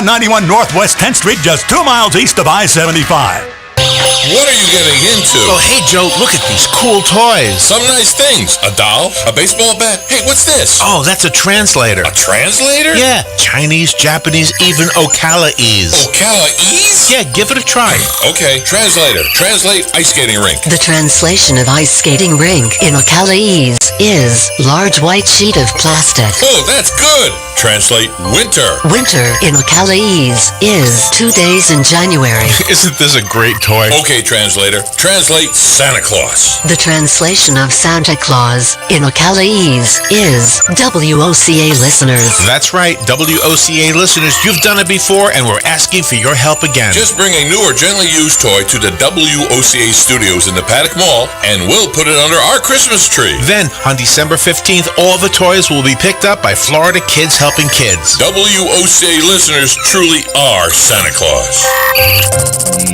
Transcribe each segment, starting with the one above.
91 Northwest 10th Street, just 2 miles east of I-75. What are you getting into? Oh, hey, Joe, look at these cool toys. Some nice things. A doll? A baseball bat? Hey, what's this? Oh, that's a translator. A translator? Yeah, Chinese, Japanese, even Ocala-ese. Ocala-ese? Yeah, give it a try. Okay, translator. Translate ice skating rink. The translation of ice skating rink in Ocala-ese is large white sheet of plastic. Oh, that's good. Translate winter. Winter in Ocala-ese is 2 days in January. Isn't this a great toy? Okay, translator. Translate Santa Claus. The translation of Santa Claus in Ocala-ese is WOCA listeners. That's right, WOCA listeners, you've done it before, and we're asking for your help again. Just bring a new or gently used toy to the WOCA studios in the Paddock Mall, and we'll put it under our Christmas tree. Then, on December 15th, all the toys will be picked up by Florida Kids Helping Kids. WOCA listeners truly are Santa Claus.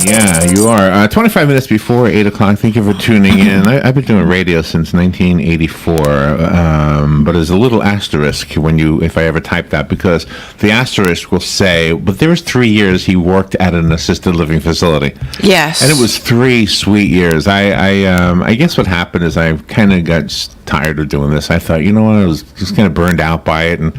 Yeah, you are. 25 minutes before 8 o'clock. Thank you for tuning in. I've been doing radio since 1984, but there's a little asterisk if I ever type that, because the asterisk will say, but there was 3 years he worked at an assisted living facility. Yes. And it was 3 sweet years. I guess what happened is I kind of got tired of doing this. I thought, you know what, I was just kind of burned out by it, and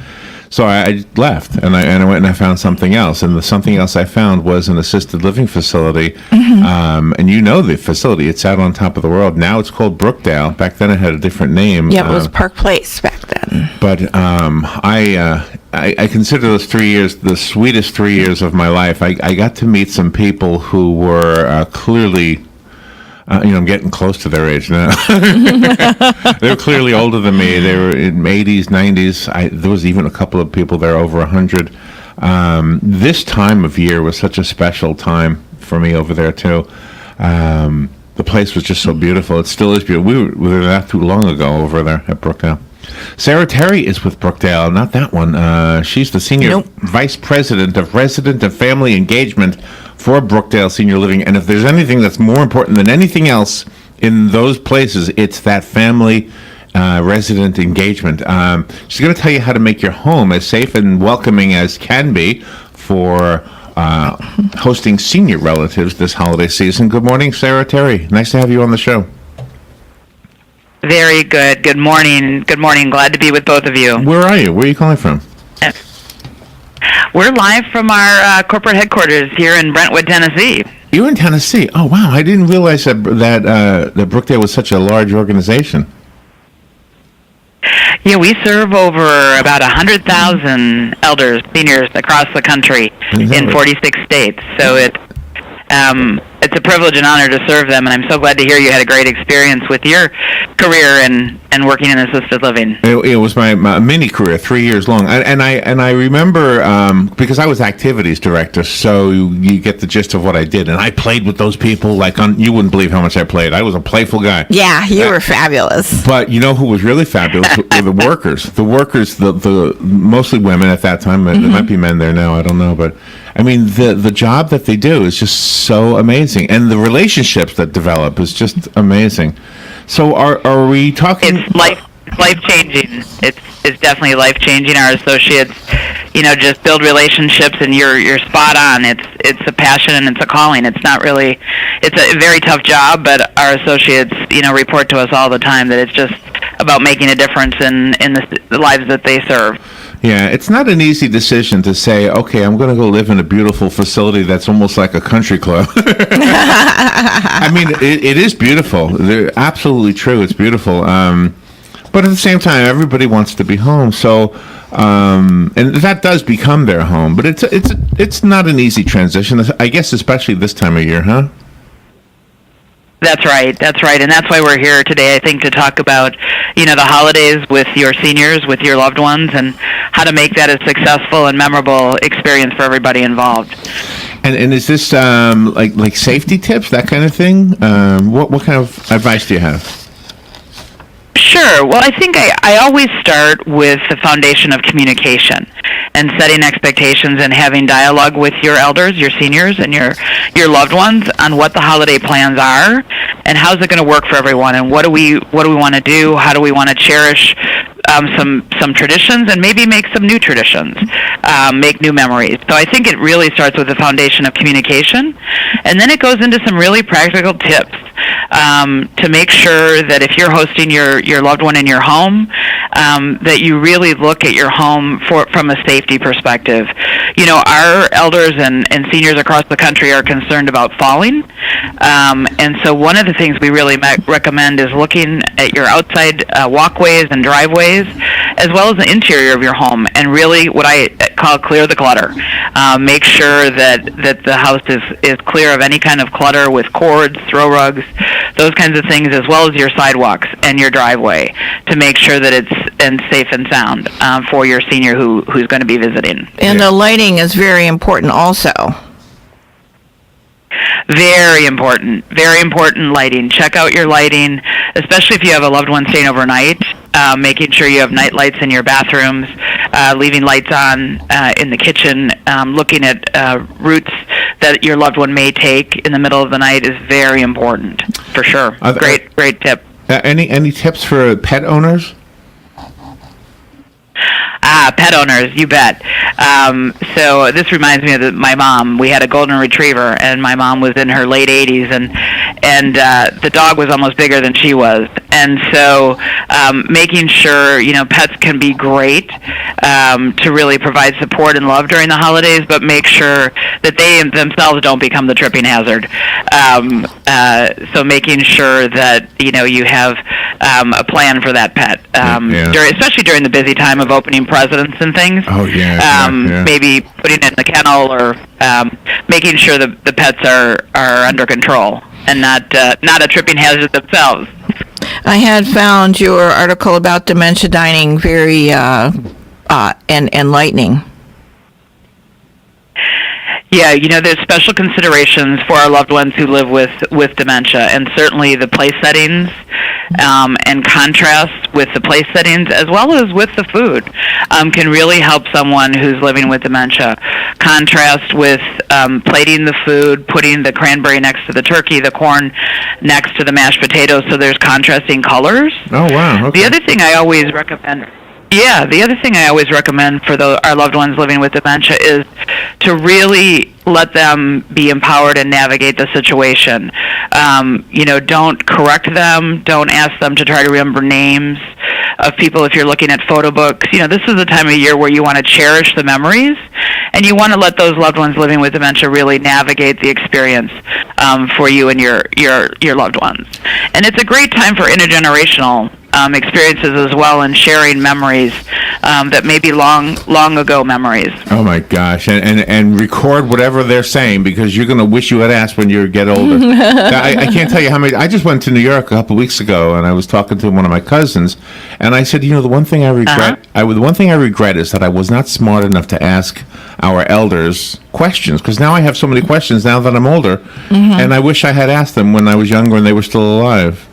so I left, and I went and I found something else, and the something else I found was an assisted living facility. Mm-hmm. And you know the facility; it's out on top of the world. Now it's called Brookdale. Back then it had a different name. Yeah, it was Park Place back then. But I consider those 3 years the sweetest 3 years of my life. I got to meet some people who were clearly. I'm getting close to their age now. They were clearly older than me. They were in 80s, 90s. There was even a couple of people there over 100. This time of year was such a special time for me over there, too. The place was just so beautiful. It still is beautiful. We were there not too long ago over there at Brookdale. Sarah Terry is with Brookdale, not that one. She's the Senior Vice President of Resident and Family Engagement for Brookdale Senior Living. And if there's anything that's more important than anything else in those places, it's that family resident engagement. She's going to tell you how to make your home as safe and welcoming as can be for hosting senior relatives this holiday season. Good morning, Sarah Terry. Nice to have you on the show. Very good. Good morning. Good morning. Glad to be with both of you. Where are you? Where are you calling from? We're live from our corporate headquarters here in Brentwood, Tennessee. You're in Tennessee? Oh, wow. I didn't realize that Brookdale was such a large organization. Yeah, we serve over about 100,000 elders, seniors across the country in 46 states. So it's a privilege and honor to serve them, and I'm so glad to hear you had a great experience with your career and working in assisted living. It was my mini career, 3 years long, and I remember because I was activities director, so you get the gist of what I did, and I played with those people you wouldn't believe how much I played. I was a playful guy. Yeah, you were fabulous. But you know who was really fabulous? Were the workers. The workers, the mostly women at that time. There might be men there now. I don't know, but I mean the job that they do is just so amazing, and the relationships that develop is just amazing. So are we talking? It's life changing. It's definitely life changing. Our associates, just build relationships, and you're spot on. It's a passion and it's a calling. It's a very tough job, but our associates, report to us all the time that it's just about making a difference in the lives that they serve. Yeah, it's not an easy decision to say, okay, I'm going to go live in a beautiful facility that's almost like a country club. I mean, it is beautiful. They're absolutely true. It's beautiful. But at the same time, everybody wants to be home. So, and that does become their home. But it's not an easy transition, I guess, especially this time of year, huh? That's right, and that's why we're here today, I think, to talk about, the holidays with your seniors, with your loved ones, and how to make that a successful and memorable experience for everybody involved. And is this like safety tips, that kind of thing? What kind of advice do you have? Sure. Well, I think I always start with the foundation of communication and setting expectations and having dialogue with your elders, your seniors, and your loved ones on what the holiday plans are and how's it going to work for everyone and what do we want to do, how do we want to cherish some traditions and maybe make some new traditions, make new memories. So I think it really starts with the foundation of communication, and then it goes into some really practical tips to make sure that if you're hosting your loved one in your home, that you really look at your home from a safety perspective. You know, our elders and seniors across the country are concerned about falling, and so one of the things we really recommend is looking at your outside walkways and driveways, as well as the interior of your home, and really what I call clear the clutter. Make sure that the house is clear of any kind of clutter with cords, throw rugs, those kinds of things, as well as your sidewalks and your driveway, to make sure that it's safe and sound for your senior who's going to be visiting. And the lighting is very important also. Very important lighting. Check out your lighting, especially if you have a loved one staying overnight. Making sure you have night lights in your bathrooms, leaving lights on in the kitchen, looking at routes that your loved one may take in the middle of the night is very important, for sure. Great tip. Any tips for pet owners? Pet owners, you bet. So this reminds me of my mom. We had a golden retriever, and my mom was in her late 80s, and the dog was almost bigger than she was. And so making sure, pets can be great to really provide support and love during the holidays, but make sure that they themselves don't become the tripping hazard. So making sure that, you have a plan for that pet, especially during the busy time of opening presents and things. Oh, yeah. Maybe putting it in the kennel, or making sure the pets are under control and not a tripping hazard themselves. I had found your article about dementia dining very enlightening. Yeah, there's special considerations for our loved ones who live with dementia, and certainly the place settings and contrast with the place settings, as well as with the food, can really help someone who's living with dementia. Contrast with plating the food, putting the cranberry next to the turkey, the corn next to the mashed potatoes, so there's contrasting colors. Oh, wow. Okay. The other thing I always recommend for our loved ones living with dementia is to really let them be empowered and navigate the situation. Don't correct them. Don't ask them to try to remember names of people if you're looking at photo books. This is the time of year where you want to cherish the memories, and you want to let those loved ones living with dementia really navigate the experience for you and your loved ones. And it's a great time for intergenerational experiences as well, and sharing memories that may be long ago memories. Oh my gosh! And record whatever they're saying, because you're going to wish you had asked when you get older. I can't tell you how many. I just went to New York a couple of weeks ago, and I was talking to one of my cousins, and I said, the one thing I regret, the one thing I regret is that I was not smart enough to ask our elders questions, because now I have so many questions now that I'm older, and I wish I had asked them when I was younger and they were still alive.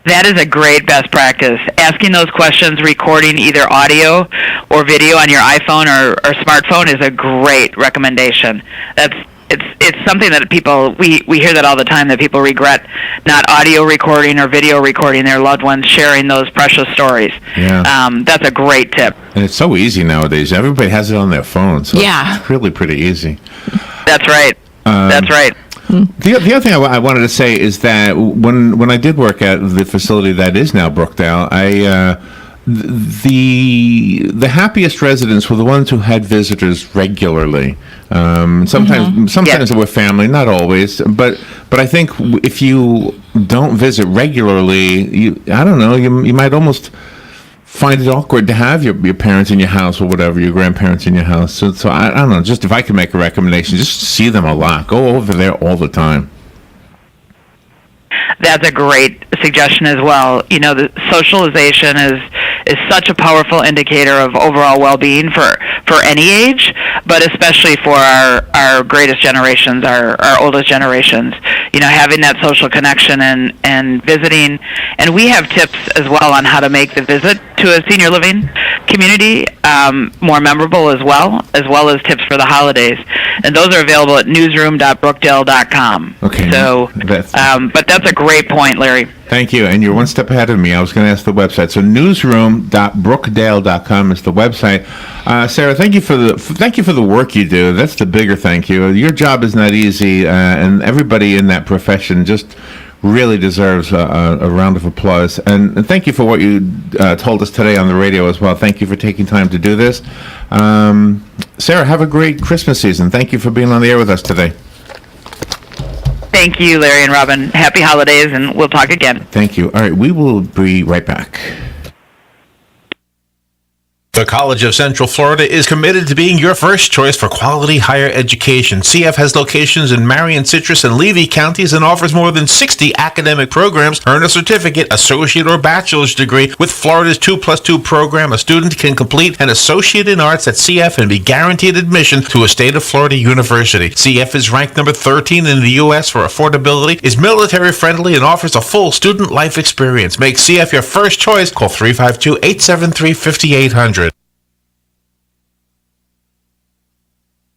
That is a great best practice. Asking those questions, recording either audio or video on your iPhone or smartphone is a great recommendation. It's something that we hear that all the time, that people regret not audio recording or video recording their loved ones sharing those precious stories. Yeah. That's a great tip. And it's so easy nowadays. Everybody has it on their phone, so it's really pretty easy. That's right. That's right. The other thing I wanted to say is that when I did work at the facility that is now Brookdale, the happiest residents were the ones who had visitors regularly. Sometimes they were family, not always, but I think if you don't visit regularly, you might almost find it awkward to have your parents in your house or whatever, your grandparents in your house. So I don't know, just if I could make a recommendation, just see them a lot. Go over there all the time. That's a great suggestion as well. The socialization is such a powerful indicator of overall well-being for any age, but especially for our greatest generations, our oldest generations. Having that social connection and visiting. And we have tips as well on how to make the visit to a senior living community more memorable as well as tips for the holidays. And those are available at newsroom.brookdale.com. Okay. So, but that's a great point, Larry. Thank you. And you're one step ahead of me. I was going to ask the website. So newsroom.brookdale.com is the website. Sarah, thank you for the work you do. That's the bigger thank you. Your job is not easy, and everybody in that profession just really deserves a round of applause. And thank you for what you told us today on the radio as well. Thank you for taking time to do this. Sarah, have a great Christmas season. Thank you for being on the air with us today. Thank you, Larry and Robin. Happy holidays, and we'll talk again. Thank you. All right, we will be right back. The College of Central Florida is committed to being your first choice for quality higher education. CF has locations in Marion, Citrus, and Levy counties and offers more than 60 academic programs. Earn a certificate, associate, or bachelor's degree. With Florida's 2+2 program, a student can complete an associate in arts at CF and be guaranteed admission to a state of Florida university. CF is ranked number 13 in the U.S. for affordability, is military friendly, and offers a full student life experience. Make CF your first choice. Call 352-873-5800.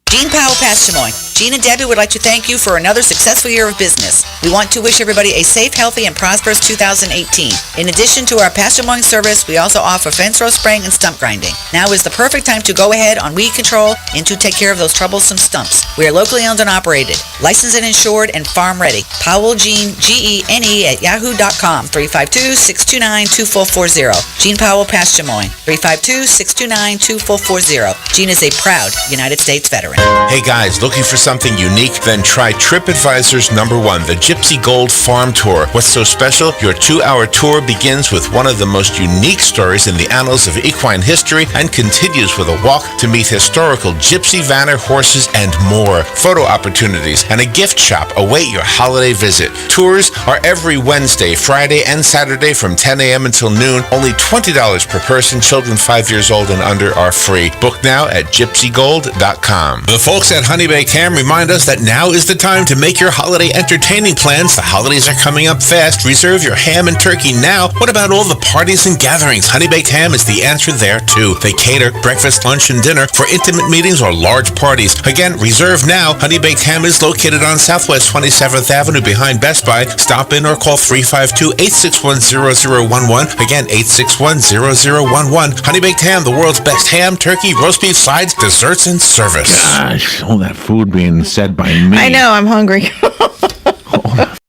Jean Powell, Past Des Moines. Jean and Debbie would like to thank you for another successful year of business. We want to wish everybody a safe, healthy, and prosperous 2018. In addition to our Past Des Moines service, we also offer fence row spraying and stump grinding. Now is the perfect time to go ahead on weed control and to take care of those troublesome stumps. We are locally owned and operated, licensed and insured, and farm ready. Powell Jean, Gene at yahoo.com, 352-629-2440. Jean Powell, Past Des Moines, 352-629-2440. Jean is a proud United States veteran. Hey guys, looking for something unique? Then try TripAdvisor's #1, the Gypsy Gold Farm Tour. What's so special? Your 2-hour tour begins with one of the most unique stories in the annals of equine history and continues with a walk to meet historical gypsy vanner, horses, and more. Photo opportunities and a gift shop await your holiday visit. Tours are every Wednesday, Friday, and Saturday from 10 a.m. until noon. Only $20 per person. Children 5 years old and under are free. Book now at gypsygold.com. The folks at Honey Baked Ham remind us that now is the time to make your holiday entertaining plans. The holidays are coming up fast. Reserve your ham and turkey now. What about all the parties and gatherings? Honey Baked Ham is the answer there too. They cater breakfast, lunch, and dinner for intimate meetings or large parties. Again, reserve now. Honey Baked Ham is located on Southwest 27th Avenue behind Best Buy. Stop in or call 352-861-0011. Again, 861-0011. Honey Baked Ham, the world's best ham, turkey, roast beef, sides, desserts, and service. Gosh, all that food being said by me. I know, I'm hungry.